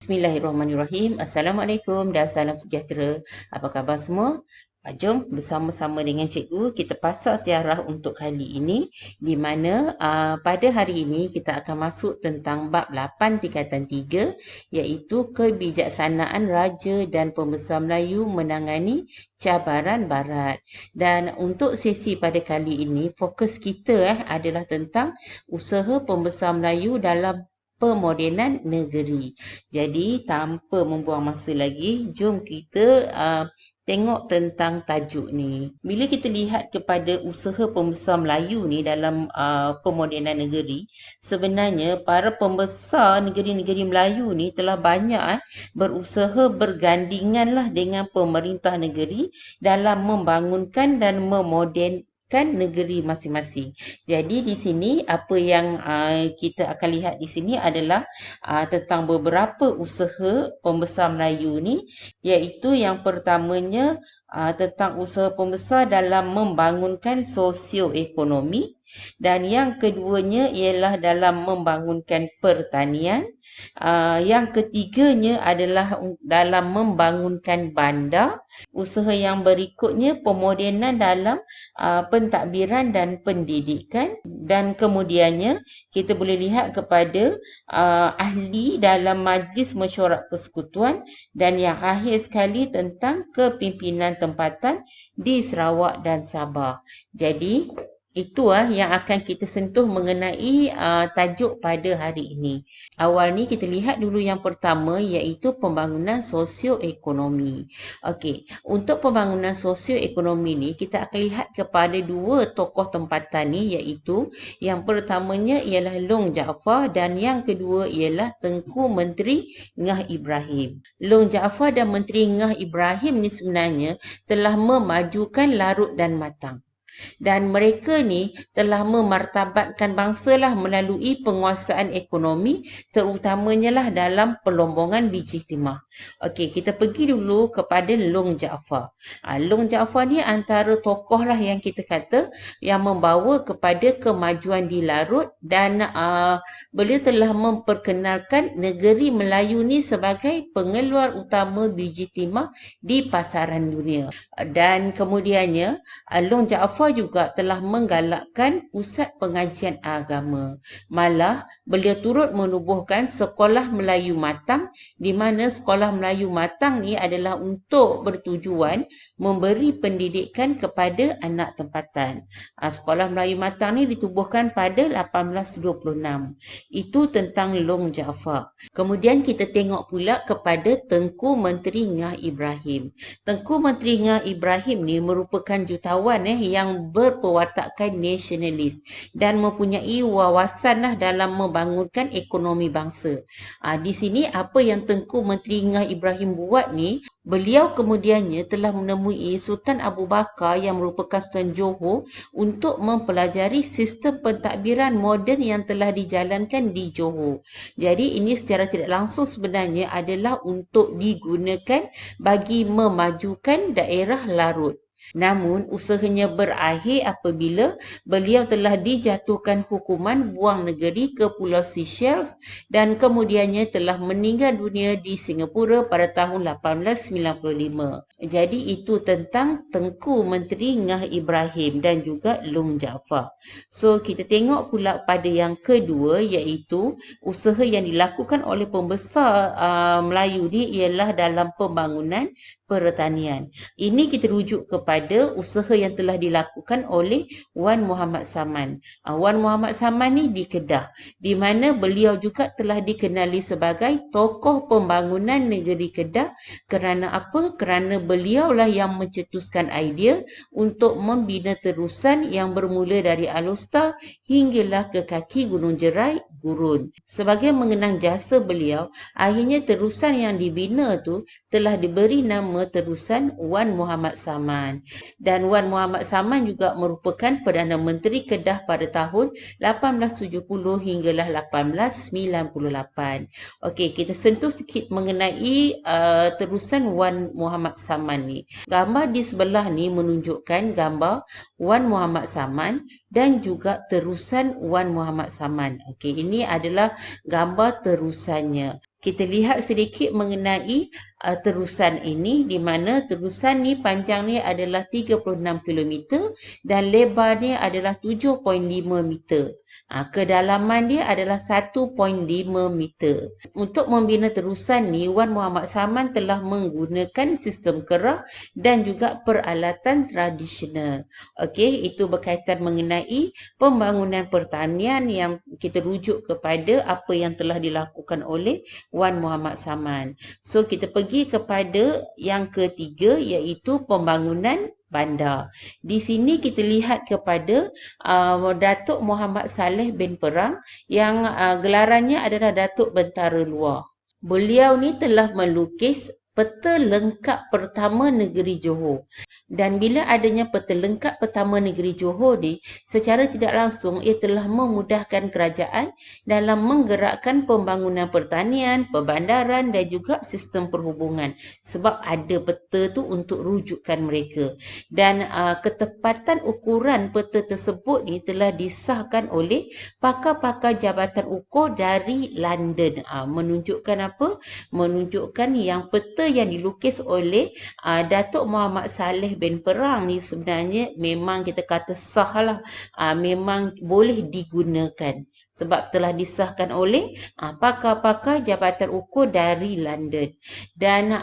Bismillahirrahmanirrahim. Assalamualaikum dan salam sejahtera. Apa khabar semua? Jom bersama-sama dengan cikgu kita pasak sejarah untuk kali ini, di mana pada hari ini kita akan masuk tentang bab 8 tingkatan 3, iaitu kebijaksanaan Raja dan Pembesar Melayu menangani cabaran Barat. Dan untuk sesi pada kali ini, fokus kita adalah tentang usaha Pembesar Melayu dalam pemodenan negeri. Jadi tanpa membuang masa lagi, jom kita tengok tentang tajuk ni. Bila kita lihat kepada usaha pembesar Melayu ni dalam pemodenan negeri, sebenarnya para pembesar negeri-negeri Melayu ni telah banyak berusaha bergandingan lah dengan pemerintah negeri dalam membangunkan dan memodernkan negeri masing-masing. Jadi di sini apa yang kita akan lihat di sini adalah tentang beberapa usaha pembesar Melayu ni, iaitu yang pertamanya tentang usaha pembesar dalam membangunkan sosioekonomi, dan yang keduanya ialah dalam membangunkan pertanian. Yang ketiganya adalah dalam membangunkan bandar. Usaha yang berikutnya pemodenan dalam pentadbiran dan pendidikan, dan kemudiannya kita boleh lihat kepada ahli dalam Majlis Mesyuarat Persekutuan, dan yang akhir sekali tentang kepimpinan tempatan di Sarawak dan Sabah. Jadi itu yang akan kita sentuh mengenai tajuk pada hari ini. Awal ni kita lihat dulu yang pertama, iaitu pembangunan sosioekonomi. Okey, untuk pembangunan sosioekonomi ni kita akan lihat kepada dua tokoh tempatan ni, iaitu yang pertamanya ialah Long Jaafar dan yang kedua ialah Tengku Menteri Ngah Ibrahim. Long Jaafar dan Menteri Ngah Ibrahim ni sebenarnya telah memajukan Larut dan Matang. Dan mereka ni telah memartabatkan bangsa lah melalui penguasaan ekonomi, terutamanya lah dalam pelombongan biji timah. Okey, kita pergi dulu kepada Long Jaafar. Long Jaafar ni antara tokoh lah yang kita kata yang membawa kepada kemajuan di Larut, dan beliau telah memperkenalkan negeri Melayu ni sebagai pengeluar utama biji timah di pasaran dunia. Dan kemudiannya Long Jaafar juga telah menggalakkan pusat pengajian agama. Malah beliau turut menubuhkan Sekolah Melayu Matang, di mana Sekolah Melayu Matang ni adalah untuk bertujuan memberi pendidikan kepada anak tempatan. Sekolah Melayu Matang ni ditubuhkan pada 1826. Itu tentang Long Jaafar. Kemudian kita tengok pula kepada Tengku Menteri Ngah Ibrahim. Tengku Menteri Ngah Ibrahim ni merupakan jutawan yang berperwatakan nasionalis dan mempunyai wawasan dalam membangunkan ekonomi bangsa. Di sini apa yang Tengku Menteri Ngah Ibrahim buat ni, beliau kemudiannya telah menemui Sultan Abu Bakar yang merupakan Sultan Johor untuk mempelajari sistem pentadbiran moden yang telah dijalankan di Johor. Jadi ini secara tidak langsung sebenarnya adalah untuk digunakan bagi memajukan daerah Larut. Namun usahanya berakhir apabila beliau telah dijatuhkan hukuman buang negeri ke Pulau Seychelles, dan kemudiannya telah meninggal dunia di Singapura pada tahun 1895. Jadi itu tentang Tengku Menteri Ngah Ibrahim dan juga Long Jaafar. So kita tengok pula pada yang kedua, iaitu usaha yang dilakukan oleh pembesar Melayu ni ialah dalam pembangunan pertanian. Ini kita rujuk kepada usaha yang telah dilakukan oleh Wan Muhammad Saman. Wan Muhammad Saman ni di Kedah, di mana beliau juga telah dikenali sebagai tokoh pembangunan negeri Kedah. Kerana apa? Kerana beliaulah yang mencetuskan idea untuk membina terusan yang bermula dari Alor hinggalah ke kaki Gunung Jerai, Gurun. Sebagai mengenang jasa beliau, akhirnya terusan yang dibina tu telah diberi nama terusan Wan Muhammad Saman. Dan Wan Muhammad Saman juga merupakan Perdana Menteri Kedah pada tahun 1870 hinggalah 1898. Okey, kita sentuh sikit mengenai terusan Wan Muhammad Saman ni. Gambar di sebelah ni menunjukkan gambar Wan Muhammad Saman dan juga terusan Wan Muhammad Saman. Okey, ini adalah gambar terusannya. Kita lihat sedikit mengenai terusan ini, di mana terusan ni panjangnya adalah 36 km dan lebarnya adalah 7.5 meter. Kedalaman dia adalah 1.5 meter. Untuk membina terusan ni, Wan Muhammad Saman telah menggunakan sistem kerah dan juga peralatan tradisional. Okey, itu berkaitan mengenai pembangunan pertanian yang kita rujuk kepada apa yang telah dilakukan oleh Wan Muhammad Saman. So kita pergi kepada yang ketiga, iaitu pembangunan bandar. Di sini kita lihat kepada Datuk Muhammad Saleh bin Perang yang gelarannya adalah Datuk Bentara Luar. Beliau ni telah melukis peta lengkap pertama negeri Johor. Dan bila adanya peta lengkap pertama negeri Johor ni, secara tidak langsung ia telah memudahkan kerajaan dalam menggerakkan pembangunan pertanian, perbandaran dan juga sistem perhubungan. Sebab ada peta tu untuk rujukan mereka. Dan ketepatan ukuran peta tersebut ni telah disahkan oleh pakar-pakar jabatan ukur dari London. Menunjukkan apa? Menunjukkan yang peta yang dilukis oleh Datuk Muhammad Saleh bin Perang ni sebenarnya memang kita kata sah lah. Memang boleh digunakan. Sebab telah disahkan oleh pakar-pakar jabatan ukur dari London. Dan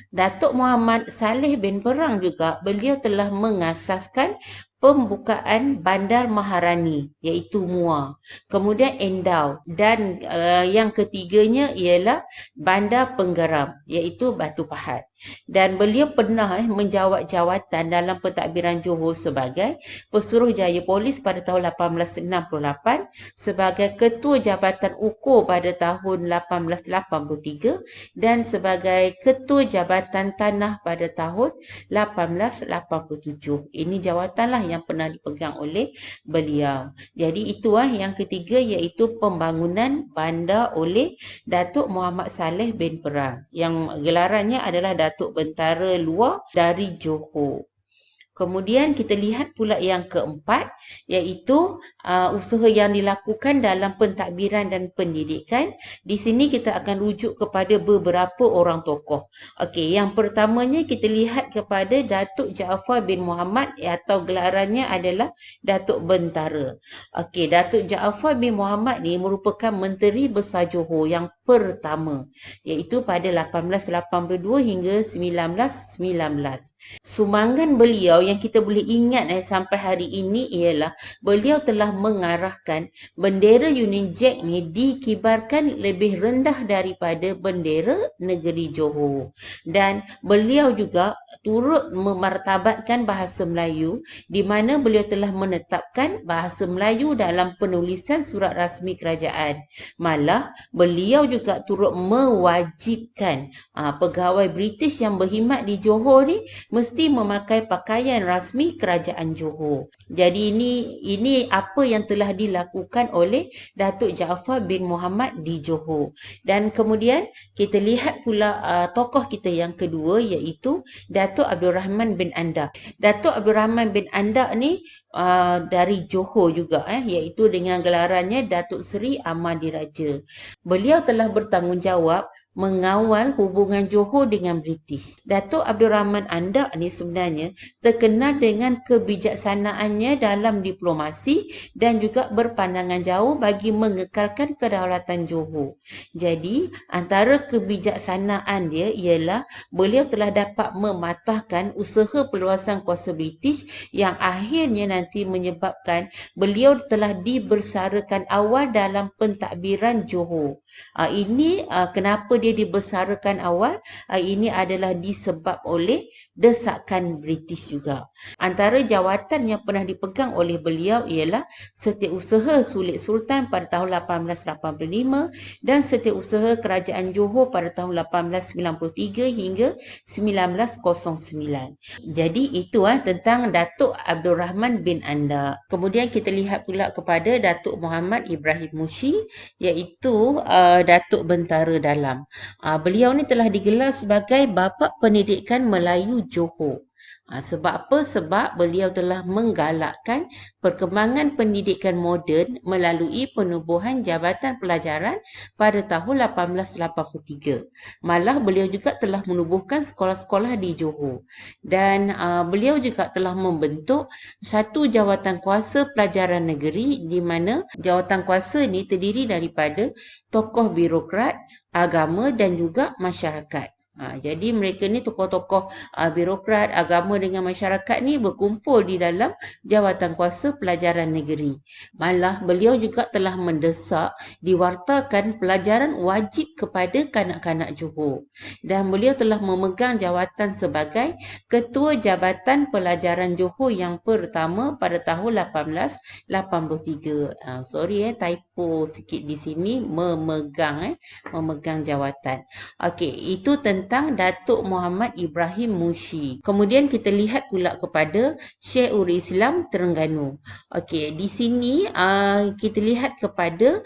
Datuk Muhammad Saleh bin Perang juga, beliau telah mengasaskan pembukaan Bandar Maharani iaitu MUA. Kemudian Endau dan yang ketiganya ialah Bandar Penggeram iaitu Batu Pahat. Dan beliau pernah menjawat jawatan dalam pentadbiran Johor sebagai Pesuruhjaya Polis pada tahun 1868, sebagai Ketua Jabatan Ukur pada tahun 1883 dan sebagai Ketua Jabatan Tanah pada tahun 1887. Ini jawatanlah yang pernah dipegang oleh beliau. Jadi itu yang ketiga, iaitu pembangunan bandar oleh Datuk Muhammad Saleh bin Perang yang gelarannya adalah Datuk Bentara Luar dari Johor. Kemudian kita lihat pula yang keempat, iaitu usaha yang dilakukan dalam pentadbiran dan pendidikan. Di sini kita akan rujuk kepada beberapa orang tokoh. Okey, yang pertamanya kita lihat kepada Datuk Jaafar bin Muhammad atau gelarannya adalah Datuk Bentara. Okey, Datuk Jaafar bin Muhammad ni merupakan Menteri Besar Johor yang pertama, iaitu pada 1882 hingga 1919. Sumbangan beliau yang kita boleh ingat sampai hari ini ialah beliau telah mengarahkan bendera Union Jack ni dikibarkan lebih rendah daripada bendera negeri Johor. Dan beliau juga turut memartabatkan bahasa Melayu, di mana beliau telah menetapkan bahasa Melayu dalam penulisan surat rasmi kerajaan. Malah beliau juga turut mewajibkan pegawai British yang berkhidmat di Johor ni mesti memakai pakaian rasmi kerajaan Johor. Jadi ini apa yang telah dilakukan oleh Datuk Jaafar bin Muhammad di Johor. Dan kemudian kita lihat pula tokoh kita yang kedua, iaitu Datuk Abdul Rahman bin Anda. Datuk Abdul Rahman bin Anda ni dari Johor juga, iaitu dengan gelarannya Datuk Seri Ahmadiraja. Beliau telah bertanggungjawab mengawal hubungan Johor dengan British. Datuk Abdul Rahman Anda ni sebenarnya terkenal dengan kebijaksanaannya dalam diplomasi dan juga berpandangan jauh bagi mengekalkan kedaulatan Johor. Jadi, antara kebijaksanaan dia ialah beliau telah dapat mematahkan usaha perluasan kuasa British yang akhirnya nanti menyebabkan beliau telah dibersarakan awal dalam pentadbiran Johor. Ini kenapa dia dibesarkan awal? Ini adalah disebab oleh desakan British juga. Antara jawatan yang pernah dipegang oleh beliau ialah Setiausaha Sulit Sultan pada tahun 1885 dan Setiausaha Kerajaan Johor pada tahun 1893 hingga 1909. Jadi itu tentang Datuk Abdul Rahman bin Anda. Kemudian kita lihat pula kepada Datuk Muhammad Ibrahim Mushi, iaitu Datuk Bentara Dalam. Beliau ni telah digelar sebagai Bapa Pendidikan Melayu Johor. Sebab apa? Sebab beliau telah menggalakkan perkembangan pendidikan moden melalui penubuhan Jabatan Pelajaran pada tahun 1883. Malah beliau juga telah menubuhkan sekolah-sekolah di Johor. Dan beliau juga telah membentuk satu jawatan kuasa pelajaran negeri di mana jawatan kuasa ini terdiri daripada tokoh birokrat, agama dan juga masyarakat. Jadi mereka ni tokoh-tokoh birokrat, agama dengan masyarakat ni berkumpul di dalam jawatan kuasa pelajaran negeri. Malah beliau juga telah mendesak diwartakan pelajaran wajib kepada kanak-kanak Johor. Dan beliau telah memegang jawatan sebagai Ketua Jabatan Pelajaran Johor yang pertama pada tahun 1883. Typo sikit di sini, memegang jawatan. Okey, itu tentang Datuk Muhammad Ibrahim Mushi. Kemudian kita lihat pula kepada Syekhul Islam Terengganu. Okey, di sini kita lihat kepada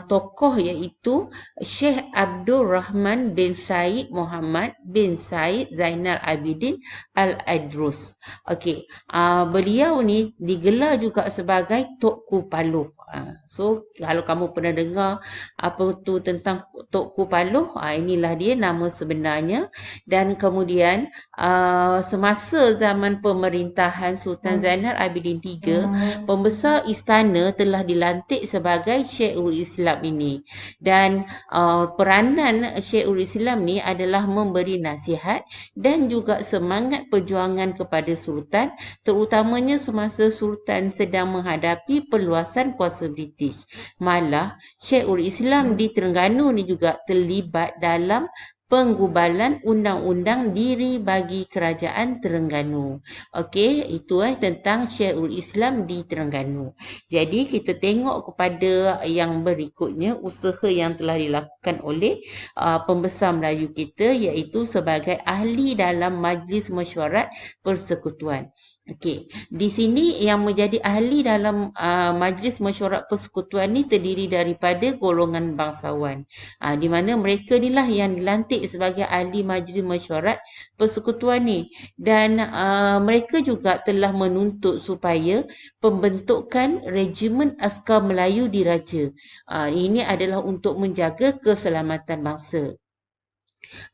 tokoh iaitu Syekh Abdul Rahman bin Said Muhammad bin Said Zainal Abidin Al-Adrus. Okey, beliau ni digelar juga sebagai Tok Kupaloh. So kalau kamu pernah dengar apa tu tentang Tok Kupaloh, inilah dia nama sebenarnya. Dan kemudian semasa zaman pemerintahan Sultan Zainal Abidin III, pembesar istana telah dilantik sebagai Syekhul Islam ini. Dan peranan Syekhul Islam ni adalah memberi nasihat dan juga semangat perjuangan kepada Sultan, terutamanya semasa Sultan sedang menghadapi perluasan kuasa British. Malah Syekhul Islam di Terengganu ni juga terlibat dalam penggubalan undang-undang diri bagi kerajaan Terengganu. Okey, itu tentang Syekhul Islam di Terengganu. Jadi kita tengok kepada yang berikutnya, usaha yang telah dilakukan oleh pembesar Melayu kita iaitu sebagai ahli dalam Majlis Mesyuarat Persekutuan. Okey, di sini yang menjadi ahli dalam Majlis Mesyuarat Persekutuan ni terdiri daripada golongan bangsawan. Di mana mereka ni lah yang dilantik sebagai ahli Majlis Mesyuarat Persekutuan ni. Dan mereka juga telah menuntut supaya pembentukan Regimen Askar Melayu diraja. Ini adalah untuk menjaga keselamatan bangsa.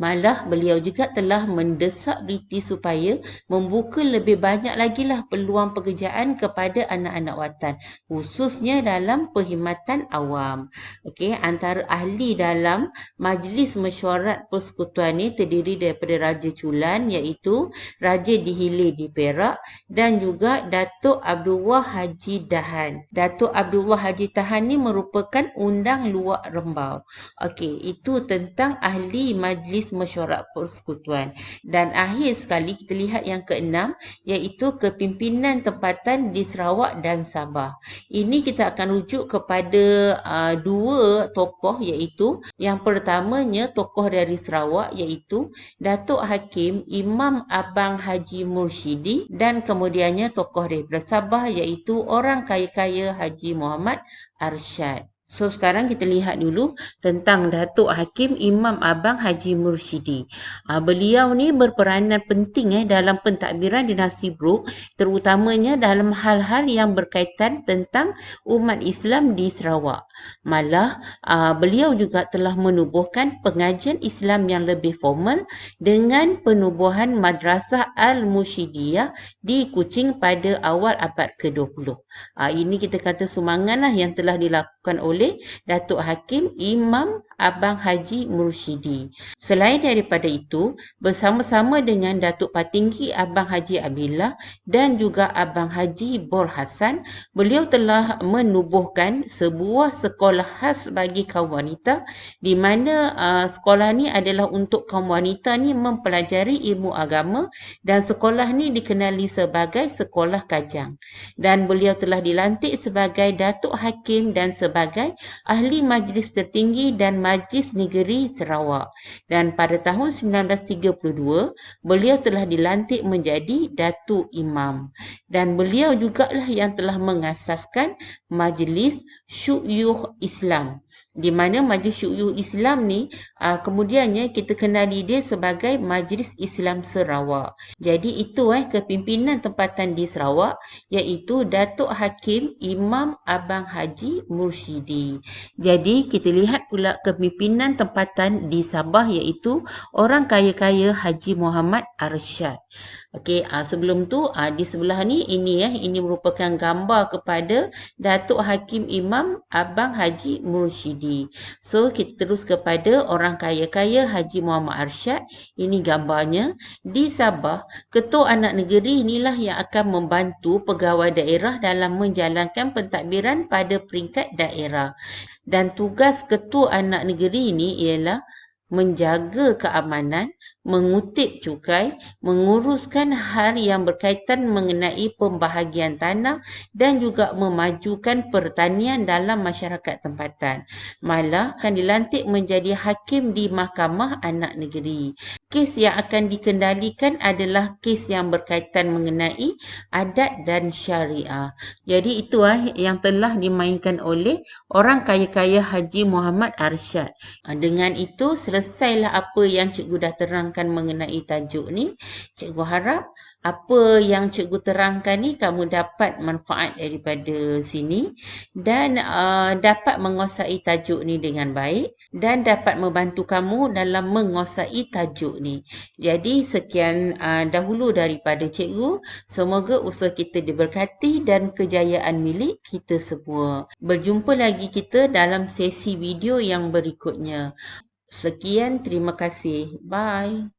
Malah beliau juga telah mendesak British supaya membuka lebih banyak lagi lah peluang pekerjaan kepada anak-anak watan, khususnya dalam perkhidmatan awam. Okey, antara ahli dalam Majlis Mesyuarat Persekutuan ni terdiri daripada Raja Chulan iaitu Raja Dihili di Perak dan juga Datuk Abdullah Haji Dahan. Datuk Abdullah Haji Dahan ni merupakan undang luar Rembau. Okey, itu tentang ahli Majlis Mesyuarat Persekutuan. Dan akhir sekali kita lihat yang keenam iaitu kepimpinan tempatan di Sarawak dan Sabah. Ini kita akan rujuk kepada dua tokoh iaitu yang pertamanya tokoh dari Sarawak iaitu Datuk Hakim Imam Abang Haji Mursyidi dan kemudiannya tokoh daripada Sabah iaitu orang kaya-kaya Haji Muhammad Arsyad. So sekarang kita lihat dulu tentang Datuk Hakim Imam Abang Haji Mursyidi. Beliau ni berperanan penting dalam pentadbiran dinasti Brooke, terutamanya dalam hal-hal yang berkaitan tentang umat Islam di Sarawak. Malah beliau juga telah menubuhkan pengajian Islam yang lebih formal dengan penubuhan Madrasah Al-Musyidiyah di Kuching pada awal abad ke-20. Ini kita kata sumbangan lah yang telah dilakukan oleh Datuk Hakim Imam Abang Haji Mursyidi. Selain daripada itu, bersama-sama dengan Datuk Patinggi Abang Haji Abdillah dan juga Abang Haji Bor Hassan, beliau telah menubuhkan sebuah sekolah khas bagi kaum wanita di mana sekolah ni adalah untuk kaum wanita ni mempelajari ilmu agama dan sekolah ni dikenali sebagai Sekolah Kajang. Dan beliau telah dilantik sebagai Datuk Hakim dan sebagai Ahli Majlis Tertinggi dan Majlis Negeri Sarawak. Dan pada tahun 1932, beliau telah dilantik menjadi Datuk Imam. Dan beliau jugalah yang telah mengasaskan Majlis Syuyukh Islam. Di mana Majlis Syu'uh Islam ni kemudiannya kita kenali dia sebagai Majlis Islam Sarawak. Jadi itu kepimpinan tempatan di Sarawak, iaitu Datuk Hakim Imam Abang Haji Mursyidi. Jadi kita lihat pula kepimpinan tempatan di Sabah, iaitu orang kaya-kaya Haji Muhammad Arsyad. Okey, sebelum tu di sebelah ni ini merupakan gambar kepada Datuk Hakim Imam Abang Haji Mursyidi. So kita terus kepada orang kaya-kaya Haji Muhammad Arsyad. Ini gambarnya. Di Sabah, Ketua Anak Negeri inilah yang akan membantu pegawai daerah dalam menjalankan pentadbiran pada peringkat daerah. Dan tugas Ketua Anak Negeri ini ialah menjaga keamanan, mengutip cukai, menguruskan hal yang berkaitan mengenai pembahagian tanah dan juga memajukan pertanian dalam masyarakat tempatan. Malah akan dilantik menjadi hakim di Mahkamah Anak Negeri. Kes yang akan dikendalikan adalah kes yang berkaitan mengenai adat dan syariah. Jadi itu yang telah dimainkan oleh orang kaya-kaya Haji Muhammad Arsyad. Dengan itu selesailah apa yang cikgu dah terangkan mengenai tajuk ni. Cikgu harap apa yang cikgu terangkan ni kamu dapat manfaat daripada sini dan dapat menguasai tajuk ni dengan baik dan dapat membantu kamu dalam menguasai tajuk ni. Jadi sekian dahulu daripada cikgu. Semoga usaha kita diberkati dan kejayaan milik kita semua. Berjumpa lagi kita dalam sesi video yang berikutnya. Sekian, terima kasih. Bye.